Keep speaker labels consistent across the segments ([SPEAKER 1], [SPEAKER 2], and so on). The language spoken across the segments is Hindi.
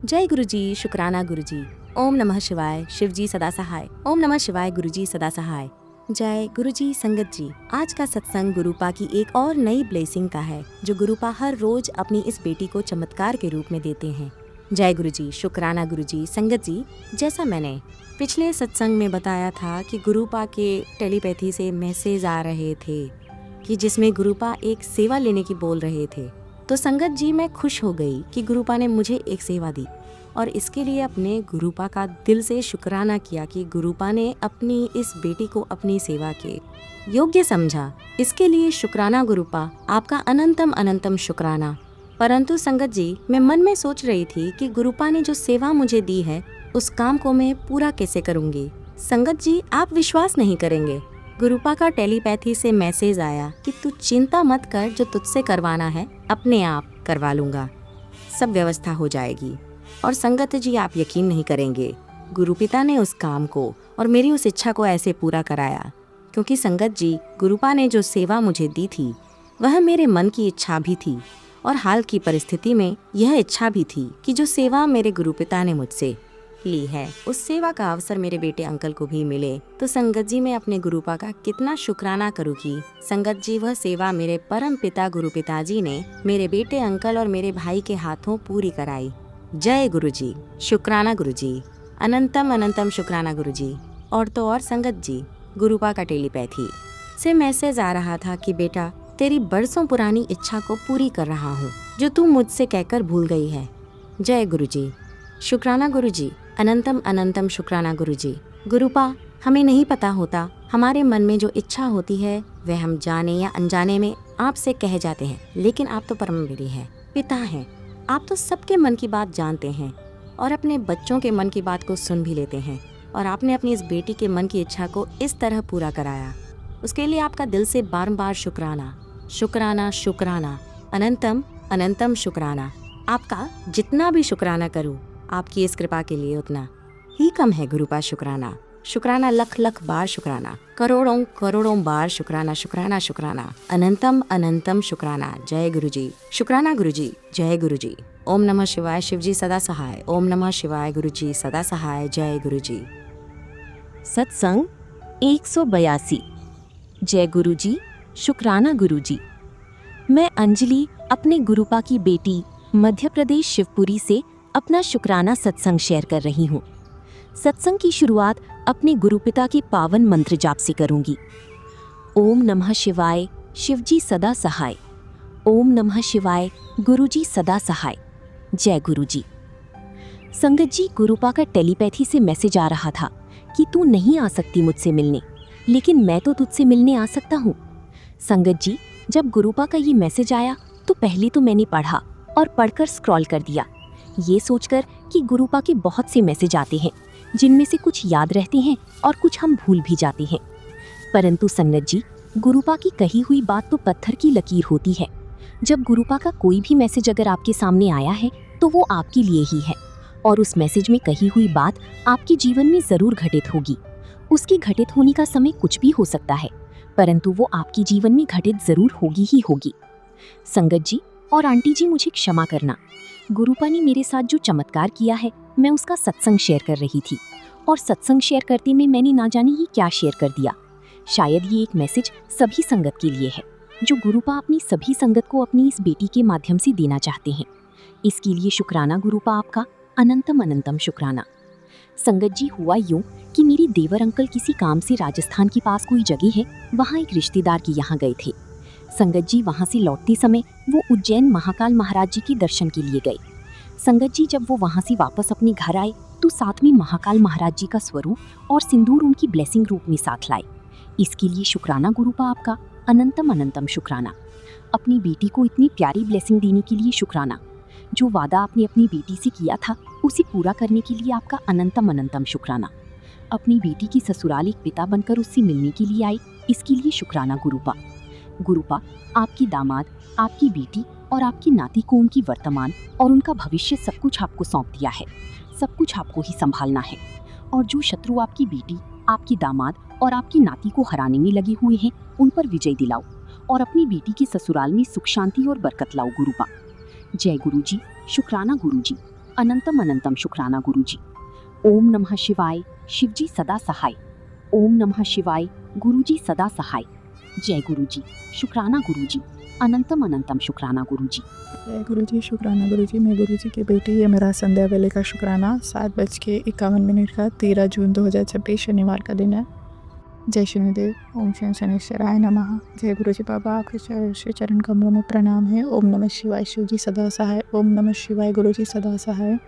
[SPEAKER 1] जय गुरुजी, शुक्राना गुरुजी। ओम नमः शिवाय, शिवजी सदा सहाय। ओम नमः शिवाय, गुरुजी सदा सहाय। जय गुरुजी। संगत जी, आज का सत्संग गुरुपा की एक और नई ब्लेसिंग का है जो गुरुपा हर रोज अपनी इस बेटी को चमत्कार के रूप में देते हैं। जय गुरुजी, शुक्राना गुरुजी। संगत जी, जैसा मैंने पिछले सत्संग में बताया था कि गुरुपा के टेलीपैथी से मैसेज आ रहे थे कि जिसमें गुरुपा एक सेवा लेने की बोल रहे थे, तो संगत जी मैं खुश हो गई कि गुरुपा ने मुझे एक सेवा दी और इसके लिए अपने गुरुपा का दिल से शुक्राना किया कि गुरुपा ने अपनी इस बेटी को अपनी सेवा के योग्य समझा। इसके लिए शुक्राना गुरुपा, आपका अनंतम अनंतम शुक्राना। परंतु संगत जी, मैं मन में सोच रही थी कि गुरुपा ने जो सेवा मुझे दी है उस काम को मैं पूरा कैसे करूँगी। संगत जी, आप विश्वास नहीं करेंगे, गुरुपा का टेलीपैथी से मैसेज आया कि तू चिंता मत कर, जो तुझसे करवाना है अपने आप करवा लूंगा, सब व्यवस्था हो जाएगी। और संगत जी, आप यकीन नहीं करेंगे, गुरुपिता ने उस काम को और मेरी उस इच्छा को ऐसे पूरा कराया, क्योंकि संगत जी, गुरुपा ने जो सेवा मुझे दी थी वह मेरे मन की इच्छा भी थी और हाल की परिस्थिति में यह इच्छा भी थी कि जो सेवा मेरे गुरुपिता ने मुझसे ली है उस सेवा का अवसर मेरे बेटे अंकल को भी मिले। तो संगत जी, मैं अपने गुरुपा का कितना शुक्राना करूँ कि संगत जी, वह सेवा मेरे परम पिता गुरु पिताजी ने मेरे बेटे अंकल और मेरे भाई के हाथों पूरी कराई। जय गुरुजी, शुक्राना गुरुजी, अनंतम अनंतम शुक्राना गुरुजी। और तो और संगत जी, गुरुपा का टेलीपैथी से मैसेज आ रहा था कि बेटा, तेरी बरसों पुरानी इच्छा को पूरी कर रहा हूँ जो तू मुझसे कहकर भूल गई है। जय गुरुजी, शुक्राना गुरुजी, अनंतम अनंतम शुक्राना गुरुजी। गुरुपा, हमें नहीं पता होता, हमारे मन में जो इच्छा होती है वह हम जाने या अनजाने में आपसे कह जाते हैं, लेकिन आप तो परम मेरे हैं, पिता हैं, आप तो सबके मन की बात जानते हैं और अपने बच्चों के मन की बात को सुन भी लेते हैं। और आपने अपनी इस बेटी के मन की इच्छा को इस तरह पूरा कराया, उसके लिए आपका दिल से बारंबार शुक्राना, शुक्राना, शुक्राना, अनंतम अनंतम शुक्राना। आपका जितना भी शुक्राना करूं, आपकी इस कृपा के लिए उतना ही कम है गुरुपा। शुक्राना, शुक्राना, लख लख बार शुक्राना, करोड़ों करोड़ों बार शुक्राना, शुक्राना शुक्राना, अनंतम अनंतम शुक्राना। जय गुरुजी, शुक्राना गुरुजी, जय गुरुजी। ओम नमः शिवाय, शिवजी सदा सहाय। ओम नमः शिवाय, गुरुजी सदा सहाय। जय गुरुजी।
[SPEAKER 2] सत्संग 182। जय गुरुजी, शुक्राना गुरुजी। मैं अंजलि, अपने गुरुपा की बेटी, मध्य प्रदेश शिवपुरी से अपना शुक्राना सत्संग शेयर कर रही हूँ। सत्संग की शुरुआत अपने गुरुपिता के पावन मंत्र जाप से करूंगी। ओम नमः शिवाय, शिवजी सदा सहाय। ओम नमः शिवाय, गुरुजी सदा सहाय। जय गुरुजी। संगत जी, गुरुपा का टेलीपैथी से मैसेज आ रहा था कि तू नहीं आ सकती मुझसे मिलने, लेकिन मैं तो तुझसे मिलने आ सकता हूँ। संगत जी, जब गुरुपा का ये मैसेज आया तो पहले तो मैंने पढ़ा और पढ़कर स्क्रॉल कर दिया, ये सोचकर कि गुरुपा के बहुत से मैसेज आते हैं जिनमें से कुछ याद रहते हैं और कुछ हम भूल भी जाते हैं। परंतु संगत जी, गुरुपा की कही हुई बात तो पत्थर की लकीर होती है। जब गुरुपा का कोई भी मैसेज अगर आपके सामने आया है तो वो आपके लिए ही है और उस मैसेज में कही हुई बात आपके जीवन में जरूर घटित होगी। उसके घटित होने का समय कुछ भी हो सकता है, परंतु वो आपके जीवन में घटित जरूर होगी ही होगी। संगत जी और आंटी जी, मुझे क्षमा करना, गुरुपा ने मेरे साथ जो चमत्कार किया है, मैं उसका सत्संग शेयर कर रही थी और सत्संग शेयर करते में मैंने ना जाने ये क्या शेयर कर दिया। शायद ये एक मैसेज सभी संगत के लिए है जो गुरुपा अपनी सभी संगत को अपनी इस बेटी के माध्यम से देना चाहते हैं। इसके लिए शुक्राना गुरुपा, आपका अनंतम अनंतम शुक्राना। संगत जी, हुआ यूं कि मेरी देवर अंकल किसी काम से राजस्थान के पास कोई जगह है, वहाँ एक रिश्तेदार के यहाँ गए थे। संगत जी, वहाँ से लौटते समय वो उज्जैन महाकाल महाराज जी के दर्शन के लिए गए। संगत जी, जब वो वहाँ से वापस अपने घर आए तो साथ में महाकाल महाराज जी का स्वरूप और सिंदूर उनकी ब्लेसिंग रूप में साथ लाए। इसके लिए शुक्राना गुरुपा, आपका अनंतम अनंतम शुक्राना। अपनी बेटी को इतनी प्यारी ब्लेसिंग देने के लिए शुक्राना। जो वादा आपने अपनी बेटी से किया था उसे पूरा करने के लिए आपका अनंतम अनंतम शुक्राना। अपनी बेटी की ससुराल एक पिता बनकर उससे मिलने के लिए आए, इसके लिए शुक्राना गुरुपा। गुरुपा, आपकी दामाद, आपकी बेटी और आपकी नाती को उनकी वर्तमान और उनका भविष्य सब कुछ आपको सौंप दिया है। सब कुछ आपको ही संभालना है और जो शत्रु आपकी बेटी, आपकी दामाद और आपकी नाती को हराने में लगे हुए हैं, उन पर विजय दिलाओ और अपनी बेटी के ससुराल में सुख शांति और बरकत लाओ गुरुपा। जय गुरुजी, शुक्राना गुरुजी, अनंतम अनंतम शुक्राना गुरुजी। ओम नमः शिवाय, शिवजी सदा सहाय। ओम नमः शिवाय, गुरुजी सदा सहाय। जय गुरुजी, शुक्राना गुरुजी, अनंतम अनंतम शुक्राना गुरुजी।
[SPEAKER 3] जय गुरुजी, शुक्राना गुरुजी। मैं गुरुजी की बेटी, ये मेरा संध्या वेले का शुक्राना 7:51 का 13 जून 2026 शनिवार का दिन है। जय शनिदेव। ओम शनि शनिश्चराय नमः। जय गुरुजी बाबा, आपके श्री चरण कमलों में प्रणाम है। ओम नमः शिवाय, शिवजी सदा सहाय। ओम नमः शिवाय, गुरुजी सदा सहाय।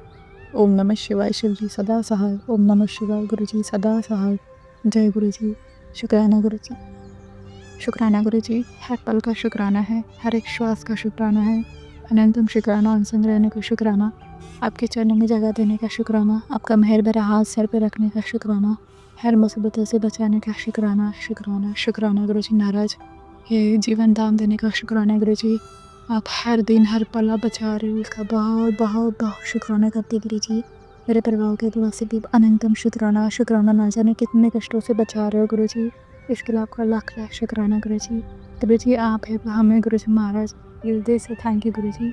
[SPEAKER 3] ओम नमः शिवाय, शिवजी सदा सहाय। ओम नमः शिवाय, गुरुजी सदा सहाय। जय गुरुजी, शुक्राना गुरुजी। शुक्राना गुरुजी, हर पल का शुक्राना है, हर एक श्वास का शुक्राना है। अनंतम शुक्राना, अनसंग रहने का शुक्राना, आपके चरणों में जगह देने का शुक्राना, आपका मेहर भरा हाथ सर पे रखने का शुक्राना, हर मुसीबतों से बचाने का शुक्राना शुक्राना शुक्राना गुरुजी महाराज। ये जीवन दान देने का शुक्राना गुरुजी। आप हर दिन हर पल आप बचा रहे हो, इसका बहुत बहुत बहुत शुक्राना करती गुरुजी। मेरे परिवार के दुआ से भी अनंतम शुक्राना शुक्राना, ना जाने कितने कष्टों से बचा रहे हो गुरुजी, इसके लिए आपका लाख लाख शुक्राना गुरुजी। गुरुजी आप है हमें गुरुजी महाराज, दिल से थैंक यू गुरुजी।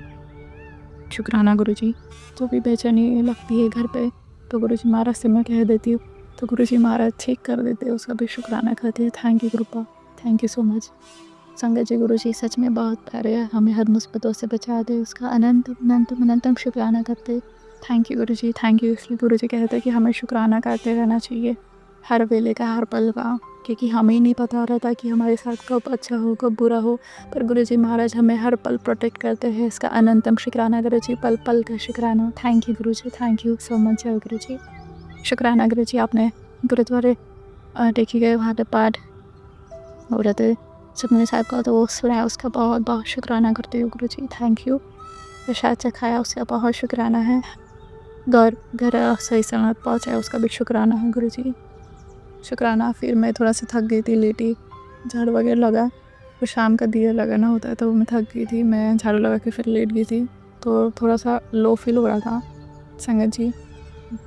[SPEAKER 3] शुक्राना गुरुजी। जो भी बेचैनी लगती है घर पे तो गुरुजी महाराज से मैं कह देती हूँ, तो गुरुजी महाराज ठीक कर देते हैं, उसका भी शुक्राना करते हैं। थैंक यू कृपा, थैंक यू सो मच। संगत जी गुरुजी सच में बहुत प्यारे हैं, हमें हर मुसीबतों से बचा दे, उसका अनंत अनंतम अनंतम शुक्राना करते। थैंक यू गुरुजी, थैंक यू। इसलिए गुरुजी कहते हैं कि हमें शुक्राना करते रहना चाहिए, हर वेले का, हर पल का, क्योंकि हमें ही नहीं पता रहता कि हमारे साथ कब अच्छा हो कब बुरा हो, पर गुरुजी महाराज हमें हर पल प्रोटेक्ट करते हैं, इसका अनंतम शुक्राना गुरुजी, पल पल का शुक्राना। थैंक यू गुरुजी, थैंक यू सो मच गुरुजी। शुक्राना गुरुजी, आपने गुरुद्वारे देखी गए वहाँ पे पाठ हो रहे थे सुखमनी साहब का, तो वो सुना, उसका बहुत बहुत शुक्राना करती हूँ गुरुजी, थैंक यू। प्रसाद चखाया उसका बहुत शुक्राना है, घर सही सलामत पहुँचाया उसका भी शुक्राना है गुरुजी, शुक्राना। फिर मैं थोड़ा सा थक गई थी, लेटी, झाड़ू वगैरह लगा, तो शाम का दिया लगाना होता है, तो मैं थक गई थी, मैं झाड़ू लगा के फिर लेट गई थी, तो थोड़ा सा लो फील हो रहा था। संगत जी,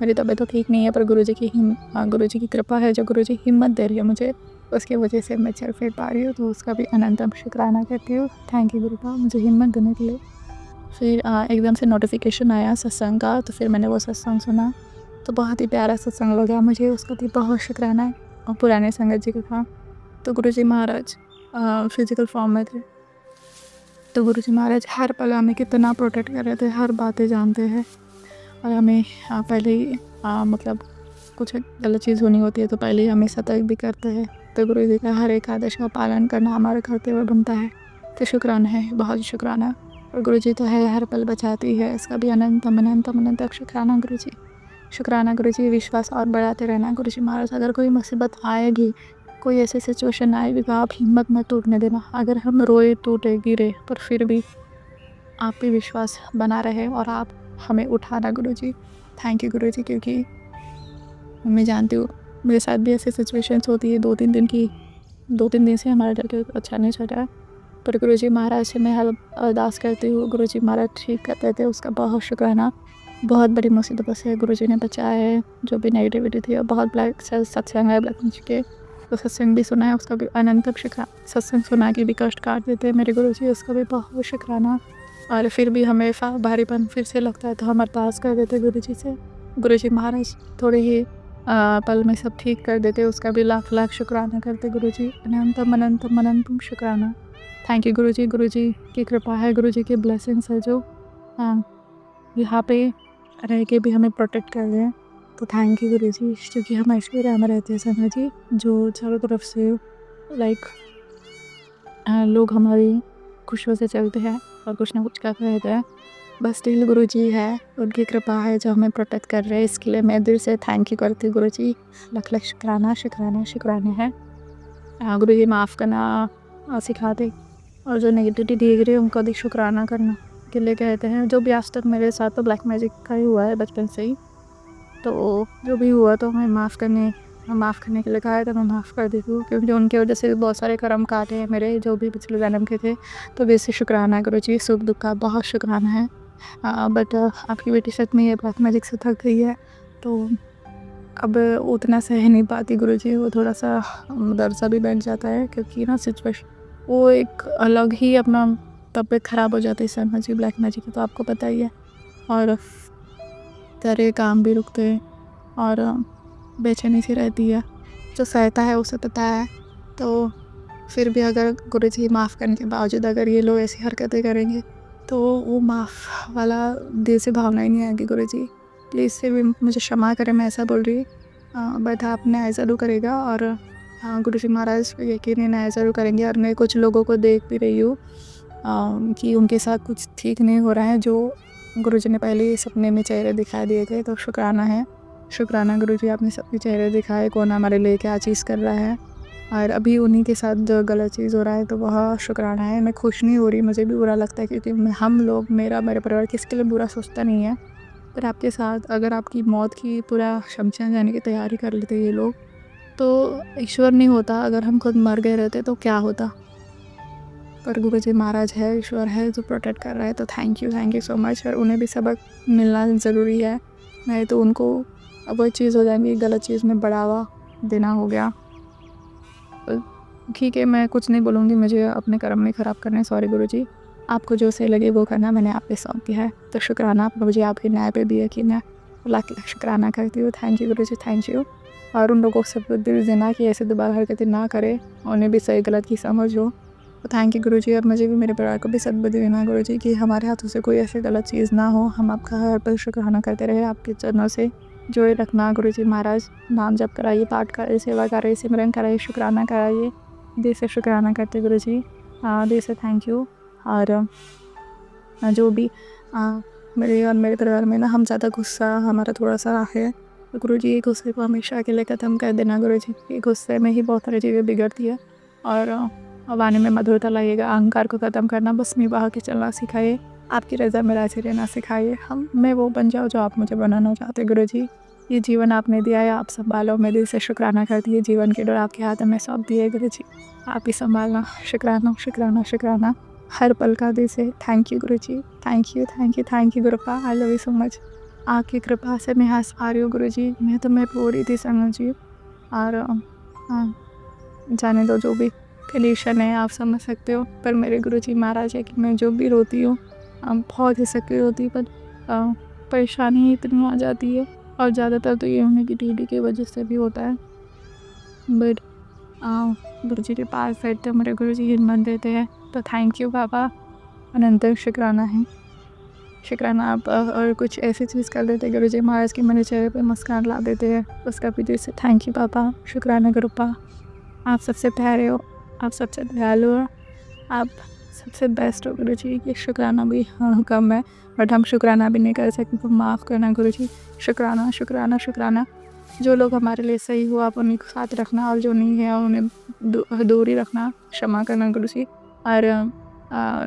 [SPEAKER 3] मेरी तबीयत तो ठीक नहीं है, पर गुरुजी की कृपा है, जो गुरुजी हिम्मत दे रही है मुझे, उसकी वजह से मैं चल फिर पा रही हूँ, तो उसका भी अनंतम शुक्राना करती हूँ। थैंक यू गुरुपा, मुझे हिम्मत देने के लिए। फिर एकदम से नोटिफिकेशन आया सत्संग का, तो फिर मैंने वो सत्संग सुना, तो बहुत ही प्यारा सत्संग लगा मुझे, उसका भी बहुत शुक्राना है। और पुराने संगत जी का था, तो गुरुजी महाराज फिजिकल फॉर्म में थे, तो गुरुजी महाराज हर पल हमें कितना प्रोटेक्ट कर रहे थे, हर बातें जानते हैं, और हमें पहले ही मतलब कुछ गलत चीज़ होनी होती है तो पहले ही हमें सतर्क भी करते हैं, तो गुरुजी का हर एक आदेश का पालन करना हमारा कर्तव्य बनता है, तो शुक्राना है, बहुत ही शुक्राना। और गुरुजी तो है, हर पल बचाती है, इसका भी अनंतम अनंतम अनंत शुक्राना गुरुजी, शुक्राना गुरुजी। विश्वास और बढ़ाते रहना गुरुजी महाराज, अगर कोई मुसीबत आएगी, कोई ऐसी सिचुएशन आएगी, तो आप हिम्मत मत टूटने देना, अगर हम रोए टूटे गिरे, पर फिर भी आप भी विश्वास बना रहे और आप हमें उठाना गुरुजी। थैंक यू गुरुजी, क्योंकि मैं जानती हूँ मेरे साथ भी ऐसी सिचुएशंस होती है, 2-3 दिन से हमारा डर अच्छा नहीं चल रहा है, पर गुरुजी महाराज से मैं अरदास करती हूँ, गुरुजी महाराज ठीक करते थे, उसका बहुत शुक्राना। बहुत बड़ी मुसीबतों से गुरुजी ने बचाया है, जो भी नेगेटिविटी थी, और बहुत ब्लैक सत्संग है ब्लैक मैजिक के, तो सत्संग भी सुना है, उसका भी अनंतम शुक्राना। सत्संग सुना के भी कष्ट काट देते हैं मेरे गुरुजी, उसका भी बहुत शुक्राना। और फिर भी हमें भारीपन फिर से लगता है तो हम अरदास कर देते गुरुजी से, गुरुजी महाराज थोड़े ही पल में सब ठीक कर देते, उसका भी लाख लाख शुक्राना करते गुरुजी, अनंतम अनंतम अनंतम शुक्राना। थैंक यू गुरुजी, गुरुजी की कृपा है, गुरुजी की ब्लेसिंग्स है, जो यहाँ पे रह के भी हमें प्रोटेक्ट कर रहे हैं, तो थैंक यू गुरुजी, क्योंकि हम ऐश्वर्या में रहते हैं संगत जी, जो चारों तरफ से लाइक लोग हमारी खुशियों से चलते हैं और कुछ ना कुछ करते रहते हैं, बस स्टिल गुरुजी है, उनकी कृपा है जो हमें प्रोटेक्ट कर रहे हैं, इसके लिए मैं दिल से थैंक यू करती हूँ गुरुजी, लख लख शुक्राना शुक्राना शुक्राना है। गुरुजी माफ़ करना सिखाते, और जो नेगेटिविटी दिए गए उनको अधिक शुक्राना करना के लिए कहते हैं। जो भी आज तक मेरे साथ तो ब्लैक मैजिक का ही हुआ है बचपन से ही, तो जो भी हुआ तो हमें माफ़ करने के लिए कहा है, तो मैं माफ़ कर देती हूँ, क्योंकि उनकी वजह से बहुत सारे कर्म काटे हैं मेरे, जो भी पिछले जन्म के थे, तो वैसे शुक्राना है गुरुजी, सुख दुख का बहुत शुक्राना है। बट आपकी बेटी सच में ये ब्लैक मैजिक से थक गई है, तो अब उतना सह नहीं पाती गुरुजी, वो थोड़ा सा दर्द सा भी बैठ जाता है, क्योंकि ना सिचुएशन वो एक अलग ही अपना तबीयत ख़राब हो जाती है समझिए ब्लैक मैजिक की, तो आपको पता ही है। और सारे काम भी रुकते हैं और बेचैनी सी रहती है। जो सहता है उसे पता है, तो फिर भी अगर गुरुजी माफ़ करने के बावजूद अगर ये लोग ऐसी हरकतें करेंगे तो वो माफ़ वाला दिल से भावना ही नहीं आएगी। गुरुजी प्लीज़ से भी मुझे क्षमा करें, मैं ऐसा बोल रही, बट आप न्याय ज़रूर करेगा। और गुरुजी महाराज यकीन न्याय ज़रूर करेंगे। और मैं कुछ लोगों को देख भी रही हूँ कि उनके साथ कुछ ठीक नहीं हो रहा है, जो गुरुजी ने पहले ही सपने में चेहरे दिखा दिए थे। तो शुक्राना है, शुक्राना गुरुजी, आपने सबके चेहरे दिखाए कौन हमारे लिए क्या चीज़ कर रहा है, और अभी उन्हीं के साथ जो गलत चीज़ हो रहा है, तो वह शुक्राना है। मैं खुश नहीं हो रही, मुझे भी बुरा लगता है, क्योंकि हम लोग, मेरे परिवार किसके लिए बुरा सोचता नहीं है। पर आपके साथ अगर आपकी मौत की पूरा शमशान जाने की तैयारी कर लेते ये लोग, तो ईश्वर नहीं होता। अगर हम खुद मर गए रहते तो क्या होता। पर गुरुजी महाराज है, ईश्वर है जो प्रोटेक्ट कर रहा है। तो थैंक यू सो मच। और उन्हें भी सबक मिलना ज़रूरी है, नहीं तो उनको वही चीज़ हो जाएगी, गलत चीज़ में बढ़ावा देना हो गया। ठीक है, मैं कुछ नहीं बोलूँगी, मुझे अपने कर्म नहीं ख़राब करने। सॉरी गुरुजी, आपको जो सही लगे वो करना, मैंने आप पे सौंप दिया है। तो शुक्राना, आप मुझे आपके न्याय पे भी यकीन है, लाख शुक्राना करती हूँ। थैंक यू गुरुजी, थैंक यू। और उन लोगों को सब दिल देना कि ऐसे दोबारा हरकतें ना करें, उन्हें भी सही गलत की समझ हो। तो थैंक यू गुरुजी। और मुझे भी, मेरे परिवार को भी सद्बुद्धि देना गुरुजी, कि हमारे हाथों से कोई ऐसी गलत चीज़ ना हो। हम आपका हर पल शुक्राना करते रहे, आपके चरणों से जोड़े रखना गुरुजी महाराज। नाम जप कराइए, पाठ कराइए, सेवा कराइए, सिमरन कराइए, शुक्राना कराइए। दिल से शुक्राना करते गुरुजी, दिल से थैंक यू। और जो भी मेरे और मेरे परिवार में ना, हम ज़्यादा गुस्सा हमारा थोड़ा सा है, तो गुरुजी ये गुस्से को हमेशा अकेले ख़त्म कर देना गुरुजी। ये गुस्से में ही बहुत सारी चीज़ें बिगड़ती है। और वाणी में मधुरता लाइएगा, अहंकार को ख़त्म करना, बस निभा के चलना सिखाइए, आपकी रज़ा में राज़ी रहना सिखाइए। मैं वो बन जाऊँ जो आप मुझे बनाना चाहते गुरुजी। ये जीवन आपने दिया है, आप संभालो। मैं दिल से शुक्राना करती है, जीवन की डोर आपके हाथ में सौंप दी है गुरुजी, आप ही संभालना। शुक्राना शुक्राना शुक्राना, हर पल का दिल से थैंक यू गुरुजी। Thank you गुरुपा, I love you so much. आपकी कृपा से मैं हंस पा रही हूँ गुरुजी, मैं तो मैं पूरी थी समझी। और जाने दो, जो भी कंडीशन है आप समझ सकते हो। पर मेरे गुरुजी महाराज है कि मैं जो भी रोती हूँ, बहुत ही सक्रिय होती, पर परेशानी इतनी आ जाती है। और ज़्यादातर तो ये नेगेटिविटी की वजह से भी होता है। बट गुरुजी के पास बैठते मेरे गुरुजी हिम्मत देते हैं। तो थैंक यू बाबा, अनंत शुक्राना है। शुक्राना आप और कुछ ऐसी चीज़ कर देते गुरुजी महाराज की मेरे चेहरे पे मुस्कान ला देते हैं, उसका भी दिल से थैंक यू बाबा। शुक्राना गुरुपा, आप सबसे प्यारे हो, आप सबसे दयालु हो, आप सबसे बेस्ट हो गुरुजी। ये शुक्राना भी कम है, बट हम शुक्राना भी नहीं कर सकते, तो माफ़ करना गुरुजी। शुक्राना शुक्राना शुक्राना। जो लोग हमारे लिए सही हो आप उन्हीं को साथ रखना, और जो नहीं है उन्हें दूरी रखना, क्षमा करना गुरुजी। और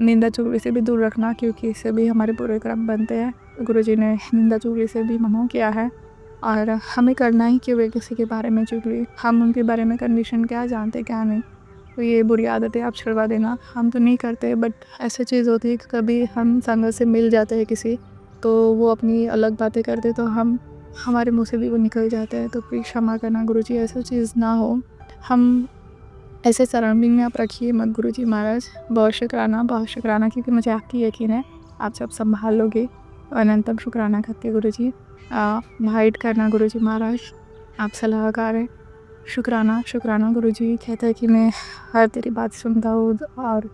[SPEAKER 3] निंदा चुगली से भी दूर रखना, क्योंकि इससे भी हमारे बुरे कर्म बनते हैं। गुरुजी ने निंदा चुगली से भी मना किया है, और हमें करना ही क्यों है किसी के बारे में चुगली। हम उनके बारे में कंडीशन क्या जानते क्या नहीं। तो ये बुरी आदतें आप छुड़वा देना। हम तो नहीं करते, बट ऐसी चीज़ होती है कि कभी हम संगत से मिल जाते हैं किसी, तो वो अपनी अलग बातें करते, तो हमारे मुँह से भी वो निकल जाते हैं। तो प्लीज़ क्षमा करना गुरुजी, ऐसी चीज़ ना हो। हम ऐसे सराउंडिंग में आप रखिए मत गुरुजी महाराज। बहुत शुक्राना, क्योंकि मुझे आपकी यकीन है आप सब संभाल लोगे। अनंतम शुक्राना करते गुरुजी। वाइट करना गुरुजी महाराज, आप सलाहकार हैं। शुक्राना गुरुजी। कहता है कि मैं हर तेरी बात सुनता हूँ, और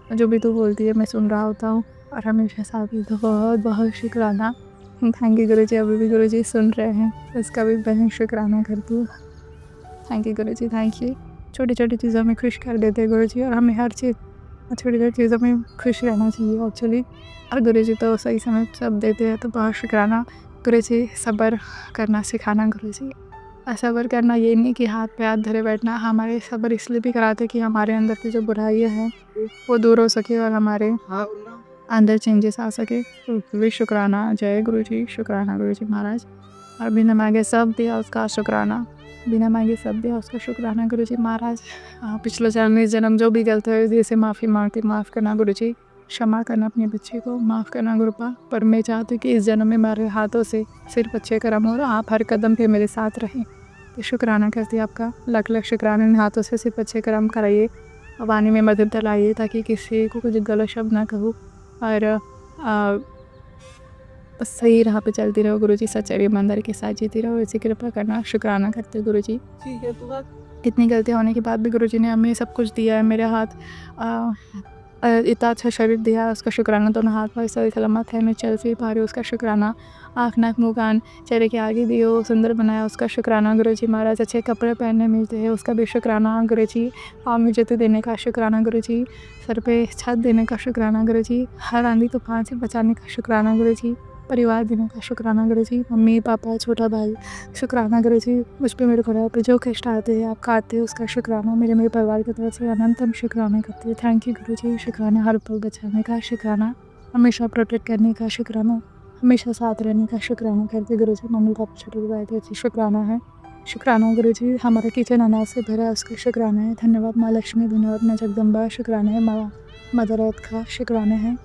[SPEAKER 3] जो भी तू बोलती है मैं सुन रहा होता हूँ, और हमेशा साथ ही। तो बहुत बहुत शुक्राना, थैंक यू गुरुजी। अभी भी गुरुजी सुन रहे हैं, इसका भी बहुत शुक्राना करती हूँ। थैंक यू गुरुजी, थैंक यू। छोटी छोटी चीज़ों में खुश कर देते हैं गुरुजी, और हमें हर चीज़ छोटी छोटी चीज़ों में खुश रहना चाहिए एक्चुअली। और गुरुजी तो सही समय सब देते हैं, तो बहुत शुक्राना गुरुजी। सब्र करना सिखाना गुरुजी। सब्र करना ये नहीं कि हाथ पे हाथ धरे बैठना, हमारे सब्र इसलिए भी कराते कि हमारे अंदर की जो बुराइयाँ हैं वो दूर हो सके, और हमारे अंदर चेंजेस आ सके। तो भी शुक्राना। जय गुरुजी, शुक्राना गुरुजी महाराज। और बिना मांगे सब दिया उसका शुक्राना, बिना मांगे सब दिया उसका शुक्राना गुरुजी महाराज। पिछले जन्म इस जन्म जो भी गलत है दिल से माफ़ी मांगती, माफ़ करना गुरुजी। क्षमा करना अपने बच्चे को, माफ़ करना गुरुपा। पर मैं चाहती हूँ कि इस जन्म में मेरे हाथों से सिर्फ अच्छे कर्म हो, आप हर कदम पे मेरे साथ रहें। तो शुक्राना करती आपका, लख लख शुक्राना। इन हाथों से सिर्फ अच्छे कर्म कराइए, वाणी में मधुरता लाइए, ताकि किसी को कुछ गलत शब्द ना कहूँ। और सही राह पे चलती रहो गुरु जी, सच्चाई ईमानदारी के साथ जीती रहो, ऐसी कृपा करना। शुक्राना करते गुरु जी। इतनी गलतियाँ होने के बाद भी गुरु जी ने हमें सब कुछ दिया है। मेरे हाथ इतना अच्छा शरीर दिया है, उसका शुक्राना। दोनों हाथ पाँव सही सलामत है, मैं चल फिर पा रही हूँ, उसका शुक्राना। आँख नाक मुँह कान चेहरे के आगे दिए हो, सुंदर बनाया, उसका शुक्राना गुरु जी महाराज। अच्छे कपड़े पहनने मिलते हैं, उसका भी शुक्राना गुरु जी। पाँव में जूते देने का शुक्राना गुरु जी। सर पे छत देने का शुक्राना गुरु जी। हर आंधी तूफान से बचाने का शुक्राना गुरु जी। परिवार देने का शुक्राना गुरु जी। मम्मी पापा छोटा भाई शुक्राना गुरु जी। मुझ पे मेरे घोड़े पे जो कष्ट आते हैं आप काटते हो, उसका शुक्राना। मेरे परिवार की तरफ से अनंतम शुक्राना करते हैं। थैंक यू गुरु जी। शुक्राना हर पल बचाने का शुक्राना, हमेशा प्रोटेक्ट करने का शुक्राना, हमेशा साथ रहने का शुक्राना करते गुरु जी। मम्मी पापा छोटे भाई थे, शुक्राना है। शुक्राना गुरु जी। हमारा किचन अनाज से भरा है, उसका शुक्राना है। धन्यवाद माँ लक्ष्मी, धन्यवाद माँ जगदम्बा। शुक्राना है माँ मदर अर्थ का, शुक्राना है।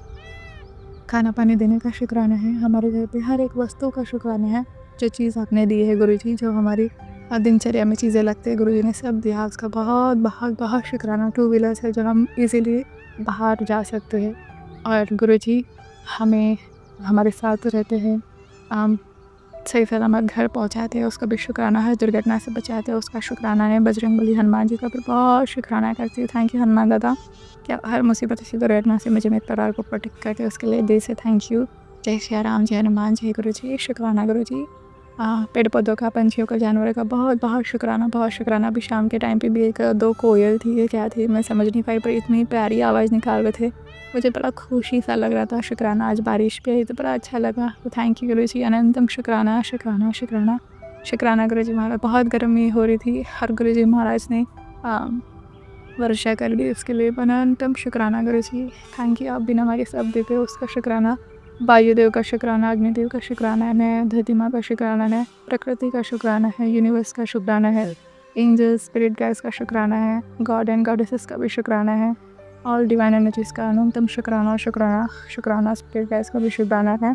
[SPEAKER 3] खाना पानी देने का शुक्राना है। हमारे घर पे हर एक वस्तु का शुक्राना है। जो चीज़ आपने दी है गुरु जी, जो हमारी दिनचर्या में चीज़ें लगती है गुरु जी ने सब दिया, उसका बहुत बहुत बहुत शुक्राना। 2 व्हीलर्स है जो हम इजीली बाहर जा सकते हैं, और गुरु जी हमें हमारे साथ रहते हैं, सही सलामत घर पहुंचाते हैं, उसका भी शुक्राना है। दुर्घटना से बचाते हैं, उसका शुक्राना है। बजरंगबली हनुमान जी का भी बहुत शुक्राना करती हूँ। थैंक यू हनुमान दादा, क्या हर मुसीबत से दुर्घटना से मुझे मेरे परिवार को प्रोटेक्ट करते हैं, उसके लिए दिल से थैंक यू। जय श्री राम, जय हनुमान, जय गुरु जी। शुक्राना गुरु जी। पेड़ पौधों का, पंछियों का, जानवरों का बहुत बहुत शुक्राना, बहुत शुक्राना। अभी शाम के टाइम पे भी 1-2 कोयल थी, ये क्या थी मैं समझ नहीं पाई, पर इतनी प्यारी आवाज़ निकाल रहे थे, मुझे बड़ा खुशी सा लग रहा था। शुक्राना, आज बारिश पे आई तो बड़ा अच्छा लगा। तो थैंक यू गुरु जी, अनंतम शुक्राना शुक्राना शुक्राना शुक्राना गुरु जी महाराज। बहुत गर्मी हो रही थी और गुरु जी महाराज ने वर्षा कर दी, उसके लिए अनंतम शुक्राना गुरु जी। थैंक यू, आप बिना हमारे सब देते हो, उसका शुक्राना। वायुदेव का शुक्राना, अग्निदेव का शुक्राना है, धरती माँ का शुक्राना है, प्रकृति का शुक्राना है, यूनिवर्स का शुक्राना है, एंजल्स स्पिरिट गाइड्स का शुक्राना है, गॉड एंड गॉडेसेस का भी शुक्राना है, ऑल डिवाइन एनर्जीज का अनंतम शुक्राना शुक्राना शुक्राना। स्पिरिट गाइड्स का भी शुक्राना है,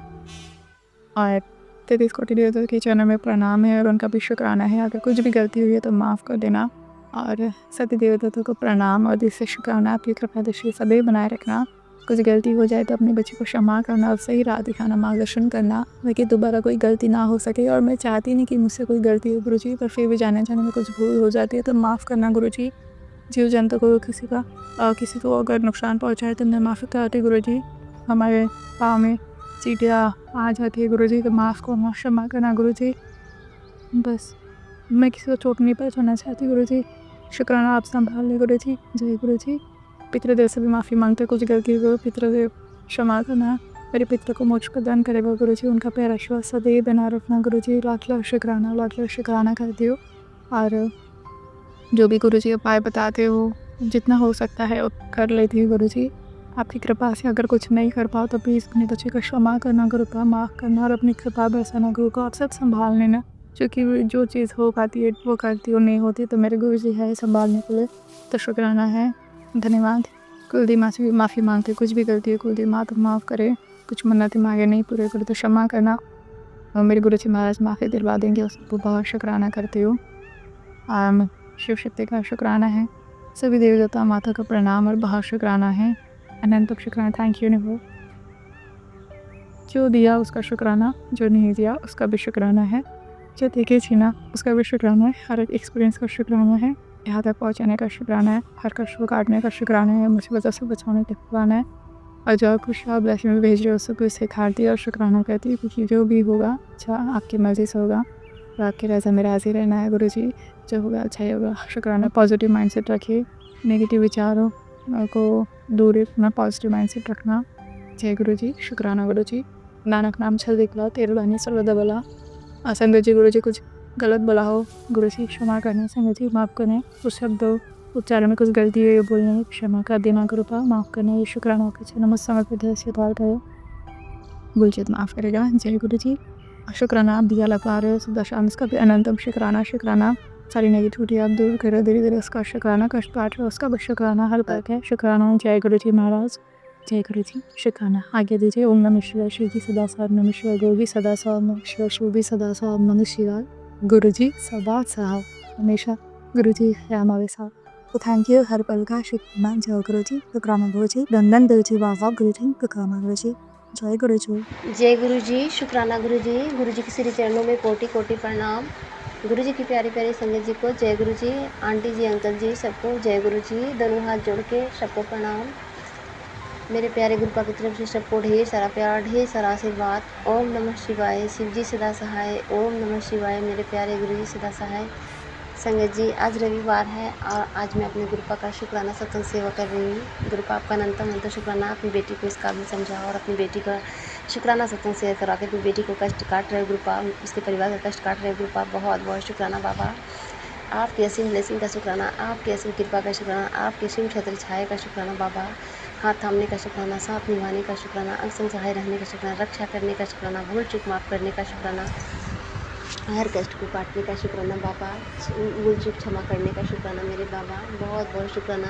[SPEAKER 3] और 33 कोटि देवताओं के चरणों में प्रणाम है और उनका भी शुक्राना है। अगर कुछ भी गलती हुई है तो माफ़ कर देना, और सती देवताओं को प्रणाम और दिल से शुक्राना। आपकी कृपा दृष्टि सदैव बनाए रखना। कुछ गलती हो जाए तो अपने बच्चे को क्षमा करना और सही राह दिखाना, मार्गदर्शन करना, ताकि दोबारा कोई गलती ना हो सके। और मैं चाहती नहीं कि मुझसे कोई गलती हो गुरु जी, पर फिर भी जाने में कुछ भूल हो जाती है तो माफ़ करना गुरु जी। जीव जंतु को किसी को अगर नुकसान पहुँचाए तो मैं माफ़ी करती गुरु जी। हमारे पाँव में चीटियाँ आ जाती है गुरु जी तो माफ़ करना, क्षमा करना गुरु जी। बस मैं किसी को चोट नहीं पहुँचाना चाहती गुरु जी। शुक्राना, आप संभाल ले गुरु जी। जय गुरु जी। पितृदेव से भी माफ़ी मांगते, कुछ गलती हो पितृदेव क्षमा करना। मेरे पितृ को मोक्ष प्रदान करेगा गुरु जी, उनका प्यारा आशीर्वाद सदैव बना रखना गुरु जी। लाख लाख शुक्राना करती हो। और जो भी गुरु जी उपाय बताते हो, जितना हो सकता है कर लेती हूँ गुरु जी। आपकी कृपा से अगर कुछ नहीं कर पाओ तो प्लीज़ अपने बच्चे को क्षमा करना गुरु का, माफ़ करना और अपनी कृपा बरसाना गुरु को, और सब संभाल लेना। क्योंकि जो चीज़ हो पाती है वो करती हो, नहीं होती तो मेरे गुरु जी है संभालने के लिए। तो शुक्राना है, धन्यवाद। कुलदेवी माँ से भी माफ़ी मांगते, कुछ भी गलती है कुलदेवी माँ तो माफ़ करे। कुछ मन्नतें मांगे नहीं पूरे करे तो क्षमा करना, और मेरे गुरु जी महाराज माफ़ी दिलवा देंगे, उसको बहुत शुक्राना करती हूँ। शिव शक्ति का शुक्राना है, सभी देवी देवता माता का प्रणाम और बहुत शुक्राना है, अनंत शुक्राना। थैंक यू निभो। जो दिया उसका शुक्राना, जो नहीं दिया उसका भी शुक्राना है, जो देखे छीना उसका भी शुक्राना है, हर एक एक्सपीरियंस का शुक्राना है, यहाँ तक पहुँचाने का शुक्राना है, हर कष्ट को काटने का शुक्राना है, मुसीबतों से बचाने का शुक्राना है, और जो कुछ आप ब्लेसिंग में भेज रहे हो उसको इसे खाती और शुक्राना करती है, क्योंकि जो भी होगा अच्छा आपकी मर्ज़ी से होगा, तो आपकी रज़ा में राज़ी रहना है गुरु जी। जो होगा अच्छा ही होगा। शुक्राना। पॉजिटिव माइंडसेट रखिए, नेगेटिव विचारों को दूर रखना, पॉजिटिव माइंडसेट रखना। जय गुरु जी। शुक्राना गुरु जी। नानक नाम छल दिखला तेरे बानी सर्वदा भला। संगत जी गुरु जी कुछ गलत बोला हो गुरु जी क्षमा करना, संगत जी माफ़ करें, उस शब्द उच्चारण में कुछ गलती हुई बोलने में क्षमा कर देना कृपा, माफ़ करना। ये शुक्राना के चरण में समर्पित है, स्वीकार करो, भूलचूक माफ़ करेगा। जय गुरु जी। शुक्राना, आप दिया लगा रहे हो सुबह शाम, इसका भी अनंतम शुक्राना। सारी नेगेटिविटी आप दूर करो धीरे धीरे, उसका शुक्राना। कष्ट पाठ है उसका भी शुक्राना, हर बात है शुक्राना। जय गुरु जी महाराज, जय गुरु जी। शुक्राना। आगे दीजिए। ओम नमः शिवाय। शिव जी सदा साहब नमः शिवाय, गुरु जी सदा साहब नमः शिवाय, शिव भी सदा साहब नमः शिवाय, गुरु जी सदा साहब हमेशा गुरु जी है हमारे साथ। तो थैंक यू, हर पल का शुक्राना। जय गुरु जी। शुक्राना गुरु जी। दंदन गुरु जी, वाह वाह गुरु जी, शुक्राना गुरु जी। जय गुरु जी।
[SPEAKER 4] जय गुरु जी, शुक्राना गुरु जी के श्री चरणों में कोटि कोटि प्रणाम। गुरु जी की प्यारी प्यारी संगत जी को जय गुरु जी, आंटी जी अंकल जी सबको जय गुरु जी, दोनों हाथ जोड़ के सबको प्रणाम। मेरे प्यारे गुरुपा की तरफ से सबको ढेर सारा प्यार, ढेर सारा आशीर्वाद। ओम नमः शिवाय, शिव जी सदा सहाय। ओम नमः शिवाय, मेरे प्यारे गुरु जी सदा सहाय। संगत जी, आज रविवार है और आज मैं अपने गुरुपा का शुक्राना सत्संग सेवा कर रही हूँ। गुरुपा आपका अनंतम अनंत शुक्राना, अपनी बेटी को इस काबिल समझा और अपनी बेटी का शुक्राना सत्संग शेयर करा के अपनी बेटी को कष्ट काट रहे गुरुपा, उसके परिवार का कष्ट काट रहे गुरुपा, बहुत बहुत शुक्राना बाबा। आपकी असीम ब्लेसिंग का शुक्राना, आपकी असीम कृपा का शुक्राना, आपकी असीम छत्र छाया का शुक्राना बाबा। हाथ थामने का शुक्राना, साथ निभाने का शुक्राना, अंग संग सहाय रहने का शुक्राना, रक्षा करने का शुक्राना, भूल चूक माफ़ करने का शुक्राना, हर कष्ट को काटने का शुक्राना बाबा, भूल चूक क्षमा करने का शुक्राना मेरे बाबा, बहुत बहुत शुक्राना।